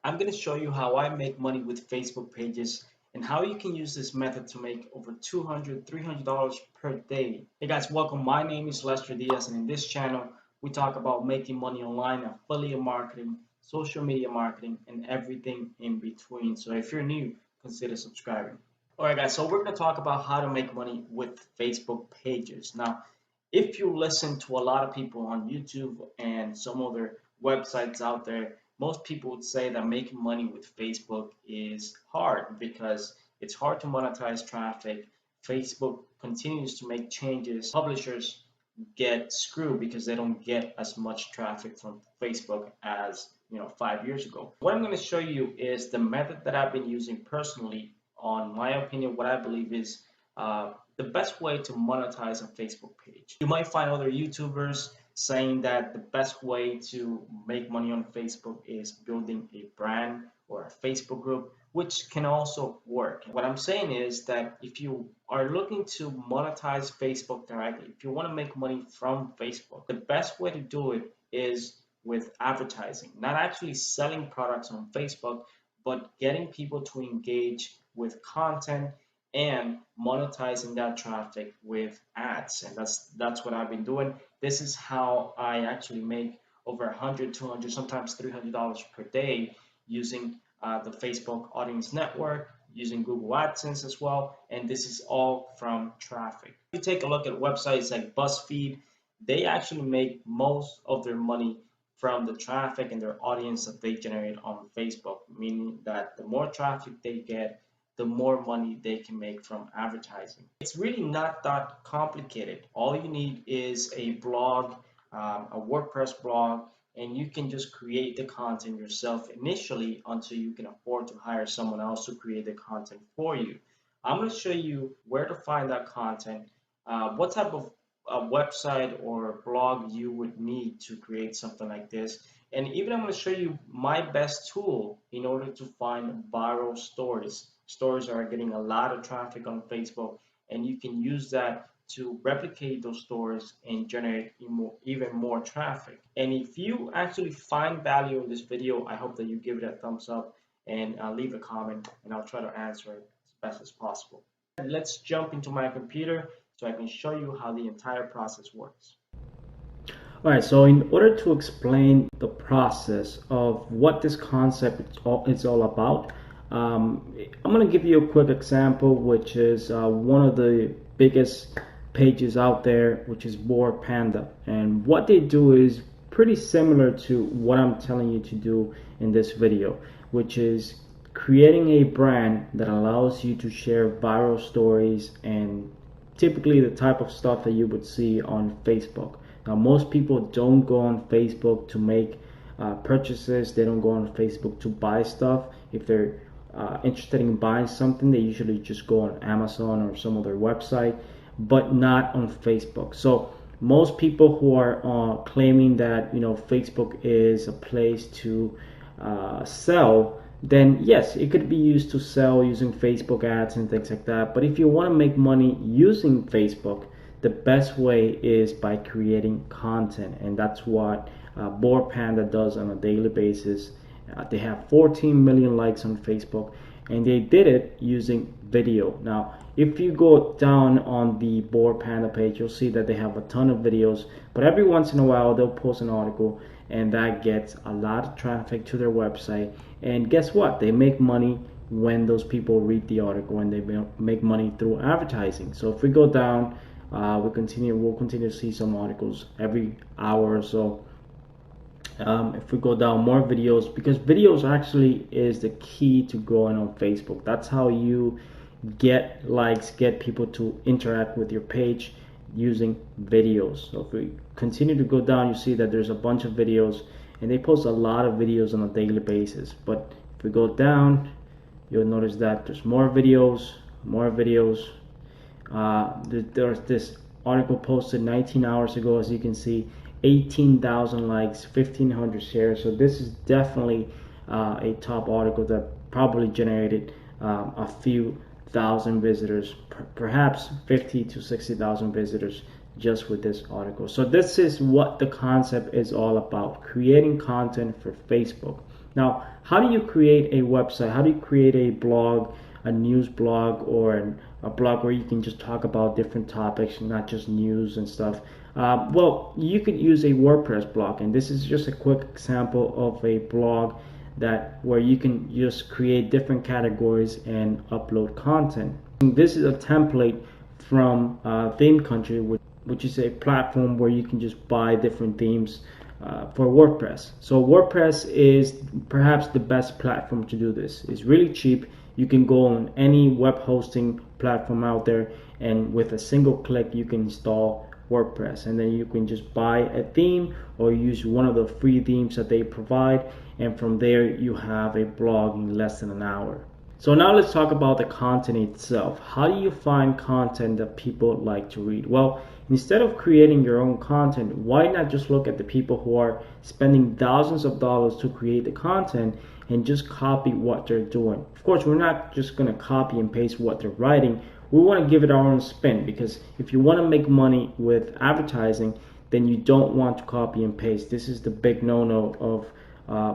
I'm going to show you how I make money with Facebook pages and how you can use this method to make over $200, $300 per day. Hey guys, welcome. My name is Lester Diaz, and in this channel, we talk about making money online, affiliate marketing, social media marketing, and everything in between. So if you're new, consider subscribing. All right, guys, so we're going to talk about how to make money with Facebook pages. Now, if you listen to a lot of people on YouTube and some other websites out there, most people would say that making money with Facebook is hard because it's hard to monetize traffic. Facebook continues to make changes. Publishers get screwed because they don't get as much traffic from Facebook as 5 years ago. What I'm going to show you is the method that I've been using personally. On my opinion, what I believe is the best way to monetize a Facebook page. You might find other YouTubers saying that the best way to make money on Facebook is building a brand or a Facebook group, which can also work. What I'm saying is that if you are looking to monetize Facebook directly, if you want to make money from Facebook, the best way to do it is with advertising, not actually selling products on Facebook, but getting people to engage with content and monetizing that traffic with ads. And that's what I've been doing. This is how I actually make over 100, 200, sometimes $300 per day using the Facebook audience network, using Google AdSense as well. And this is all from traffic. If you take a look at websites like BuzzFeed, they actually make most of their money from the traffic and their audience that they generate on Facebook, meaning that the more traffic they get, the more money they can make from advertising. It's really not that complicated. All you need is a blog, a WordPress blog, and you can just create the content yourself initially until you can afford to hire someone else to create the content for you. I'm going to show you where to find that content, what type of website or blog you would need to create something like this. And even I'm going to show you my best tool in order to find viral stories. Stories are getting a lot of traffic on Facebook, and you can use that to replicate those stories and generate even more traffic. And if you actually find value in this video, I hope that you give it a thumbs up and leave a comment, and I'll try to answer it as best as possible. Let's jump into my computer so I can show you how the entire process works. All right, so in order to explain the process of what this concept is all about, I'm going to give you a quick example, which is one of the biggest pages out there, which is Bored Panda. And what they do is pretty similar to what I'm telling you to do in this video, which is creating a brand that allows you to share viral stories and typically the type of stuff that you would see on Facebook. Now, most people don't go on Facebook to make purchases. They don't go on Facebook to buy stuff. If they're interested in buying something, they usually just go on Amazon or some other website, but not on Facebook. So most people who are claiming that Facebook is a place to sell, then yes, it could be used to sell using Facebook ads and things like that. But if you want to make money using Facebook, the best way is by creating content, and that's what Bored Panda does on a daily basis. They have 14 million likes on Facebook, and they did it using video. Now, if you go down on the Bored Panda page, you'll see that they have a ton of videos, but every once in a while they'll post an article, and that gets a lot of traffic to their website. And guess what? They make money when those people read the article, and they make money through advertising. So if we go down, we'll continue to see some articles every hour or so. If we go down, more videos, because videos actually is the key to growing on Facebook. That's how you get likes, get people to interact with your page using videos. So if we continue to go down, you see that there's a bunch of videos, and they post a lot of videos on a daily basis. But if we go down, you'll notice that there's more videos. There's this article posted 19 hours ago, as you can see, 18,000 likes, 1,500 shares. So this is definitely a top article that probably generated a few thousand visitors, perhaps 50 to 60,000 visitors just with this article. So this is what the concept is all about: creating content for Facebook. Now, how do you create a website? How do you create a blog, a news blog, or a blog where you can just talk about different topics, not just news and stuff? Well, you could use a WordPress blog, and this is just a quick example of a blog that where you can just create different categories and upload content. This is a template from Theme Country, which is a platform where you can just buy different themes for WordPress. So WordPress is perhaps the best platform to do this. It's really cheap. You can go on any web hosting platform out there, and with a single click you can install WordPress, and then you can just buy a theme or use one of the free themes that they provide, and from there you have a blog in less than an hour. So now let's talk about the content itself. How do you find content that people like to read? Well, instead of creating your own content, why not just look at the people who are spending thousands of dollars to create the content and just copy what they're doing? Of course, we're not just going to copy and paste what they're writing. We want to give it our own spin, because if you want to make money with advertising, then you don't want to copy and paste. This is the big no-no of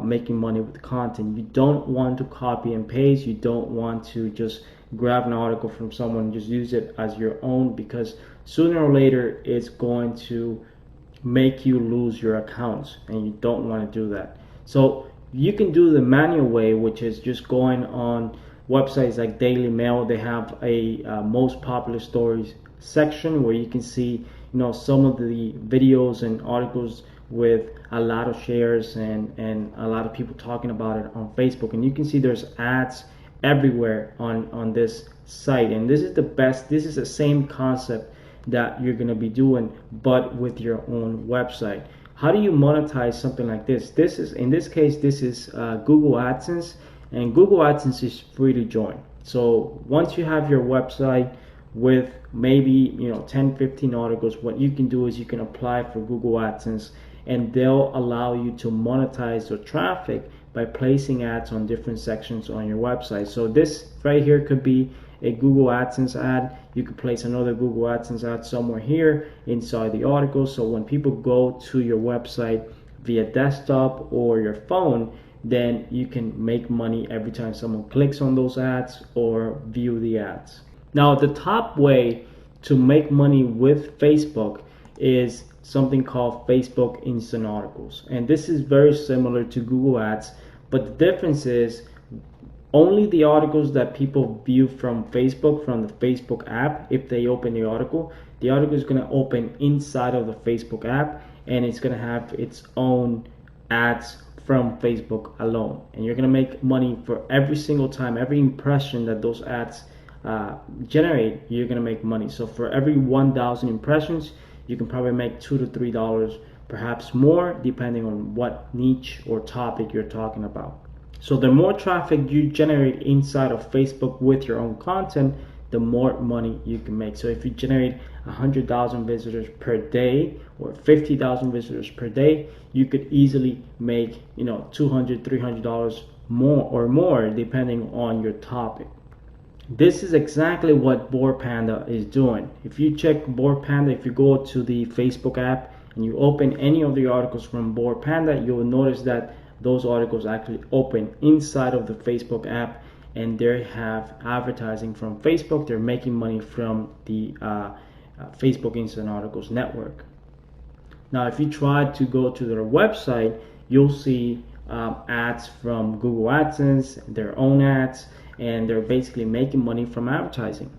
making money with content. You don't want to copy and paste. You don't want to just grab an article from someone and just use it as your own, because sooner or later it's going to make you lose your accounts, and you don't want to do that. So you can do the manual way, which is just going on websites like Daily Mail. They have a most popular stories section where you can see some of the videos and articles with a lot of shares and a lot of people talking about it on Facebook, and you can see there's ads everywhere on this site. And this is the best. This is the same concept that you're going to be doing, but with your own website. How do you monetize something like this? This is, in this case, this is Google AdSense, and Google AdSense is free to join. So once you have your website with maybe 10-15 articles, what you can do is you can apply for Google AdSense, and they'll allow you to monetize the traffic by placing ads on different sections on your website. So this right here could be a Google AdSense ad. You could place another Google AdSense ad somewhere here inside the article, so when people go to your website via desktop or your phone, then you can make money every time someone clicks on those ads or view the ads. Now, the top way to make money with Facebook is something called Facebook Instant Articles, and this is very similar to Google Ads, but the difference is only the articles that people view from Facebook, from the Facebook app. If they open the article is going to open inside of the Facebook app, and it's going to have its own ads from Facebook alone, and you're going to make money for every single time, every impression that those ads generate. You're going to make money. So for every 1,000 impressions, you can probably make $2 to $3, perhaps more, depending on what niche or topic you're talking about. So the more traffic you generate inside of Facebook with your own content, the more money you can make. So if you generate 100,000 visitors per day or 50,000 visitors per day, you could easily make $200, $300 more depending on your topic. This is exactly what Board Panda is doing. If you check Board Panda, if you go to the Facebook app and you open any of the articles from Board Panda, you will notice that those articles actually open inside of the Facebook app, and they have advertising from Facebook. They're making money from the Facebook Instant Articles network. Now, if you try to go to their website, you'll see ads from Google AdSense, their own ads, and they're basically making money from advertising.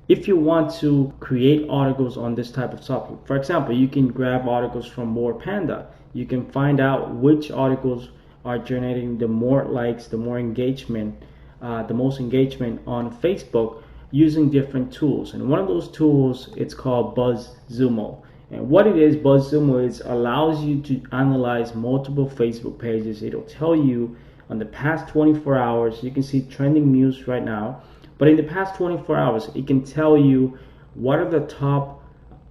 If you want to create articles on this type of topic, for example, you can grab articles from Board Panda. You can find out which articles are generating the more likes, the more engagement, the most engagement on Facebook using different tools. And one of those tools, it's called BuzzSumo. And what it is, BuzzSumo is allows you to analyze multiple Facebook pages. It'll tell you on the past 24 hours, you can see trending news right now, but in the past 24 hours, it can tell you what are the top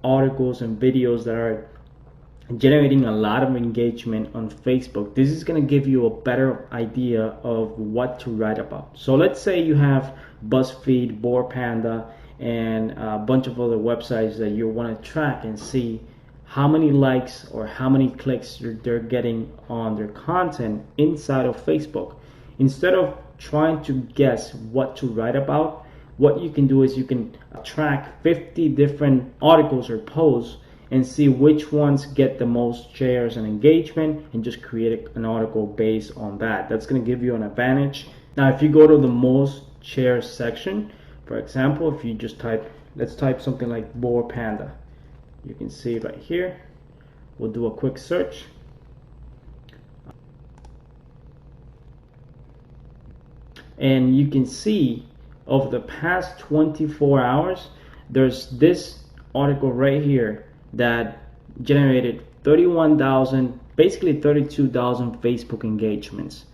articles and videos that are generating a lot of engagement on Facebook. This is going to give you a better idea of what to write about. So let's say you have BuzzFeed, Board Panda, and a bunch of other websites that you want to track and see how many likes or how many clicks they're getting on their content inside of Facebook. Instead of trying to guess what to write about, what you can do is you can track 50 different articles or posts and see which ones get the most shares and engagement, and just create an article based on that. That's going to give you an advantage. Now, if you go to the most shares section, for example, if you just type, let's type something like boar panda, you can see right here. We'll do a quick search. And you can see over the past 24 hours, there's this article right here that generated 31,000, basically 32,000 Facebook engagements.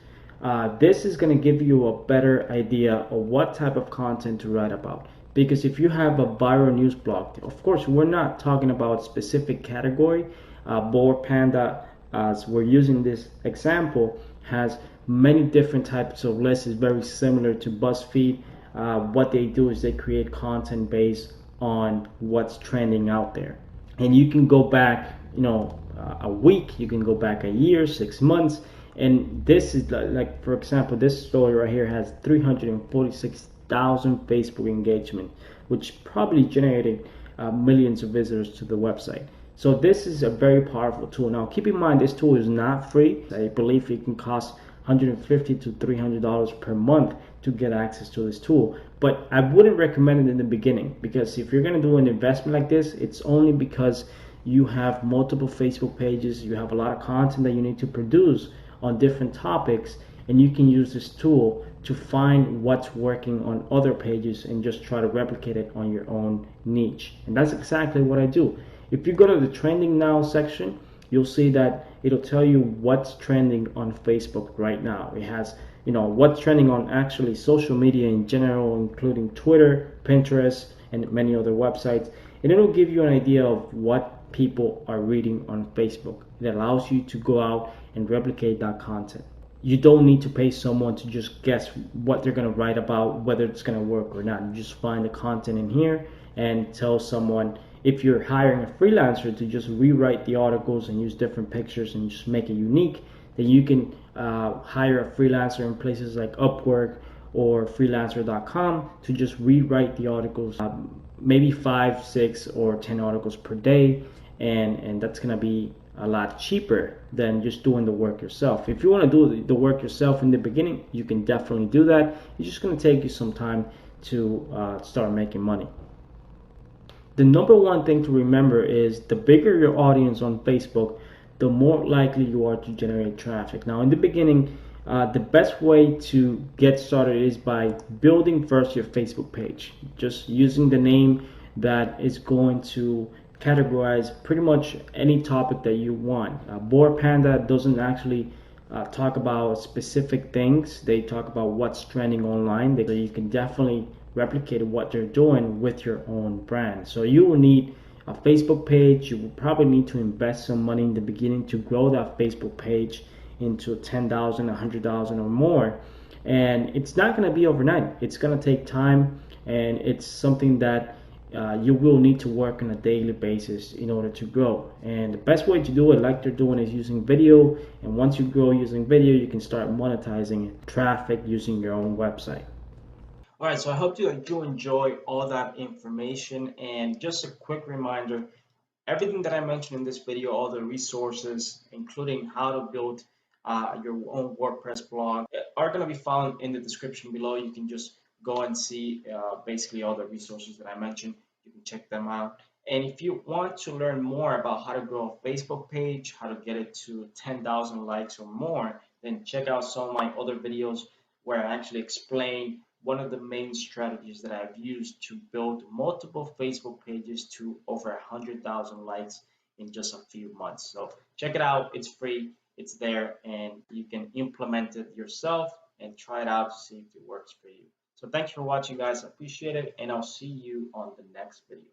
This is going to give you a better idea of what type of content to write about. Because if you have a viral news blog, of course, we're not talking about specific category. Boar Panda, as we're using this example, has many different types of lists. Is very similar to BuzzFeed. What they do is they create content based on what's trending out there, and you can go back, a week, you can go back a year, 6 months, and this is like for example, this story right here has 346,000 Facebook engagement, which probably generated millions of visitors to the website. So this is a very powerful tool. Now keep in mind, this tool is not free. I believe it can cost $150 to $300 per month to get access to this tool, but I wouldn't recommend it in the beginning, because if you're going to do an investment like this, it's only because you have multiple Facebook pages, you have a lot of content that you need to produce on different topics, and you can use this tool to find what's working on other pages and just try to replicate it on your own niche. And that's exactly what I do. If you go to the trending now section, you'll see that it'll tell you what's trending on Facebook right now. It has, what's trending on actually social media in general, including Twitter, Pinterest, and many other websites. And it'll give you an idea of what people are reading on Facebook. It allows you to go out and replicate that content. You don't need to pay someone to just guess what they're going to write about, whether it's going to work or not. You just find the content in here and tell someone, if you're hiring a freelancer to just rewrite the articles and use different pictures and just make it unique, then you can hire a freelancer in places like Upwork or freelancer.com to just rewrite the articles, maybe 5, 6, or 10 articles per day, and that's going to be a lot cheaper than just doing the work yourself. If you want to do the work yourself in the beginning, you can definitely do that. It's just going to take you some time to start making money. The number one thing to remember is the bigger your audience on Facebook, the more likely you are to generate traffic. Now, in the beginning, the best way to get started is by building first your Facebook page. Just using the name that is going to categorize pretty much any topic that you want. Boar Panda doesn't actually talk about specific things. They talk about what's trending online. So you can definitely replicate what they're doing with your own brand. So you will need a Facebook page. You will probably need to invest some money in the beginning to grow that Facebook page into 10,000, 100,000 or more. And it's not going to be overnight. It's going to take time, and it's something that you will need to work on a daily basis in order to grow. And the best way to do it, like they're doing, is using video. And once you grow using video, you can start monetizing traffic using your own website. All right, so I hope you do enjoy all that information. And just a quick reminder, everything that I mentioned in this video, all the resources, including how to build your own WordPress blog, are going to be found in the description below. You can just go and see basically all the resources that I mentioned. You can check them out. And if you want to learn more about how to grow a Facebook page, how to get it to 10,000 likes or more, then check out some of my other videos where I actually explain one of the main strategies that I've used to build multiple Facebook pages to over 100,000 likes in just a few months. So check it out. It's free. It's there, and you can implement it yourself and try it out to see if it works for you. So thanks for watching, guys. I appreciate it, and I'll see you on the next video.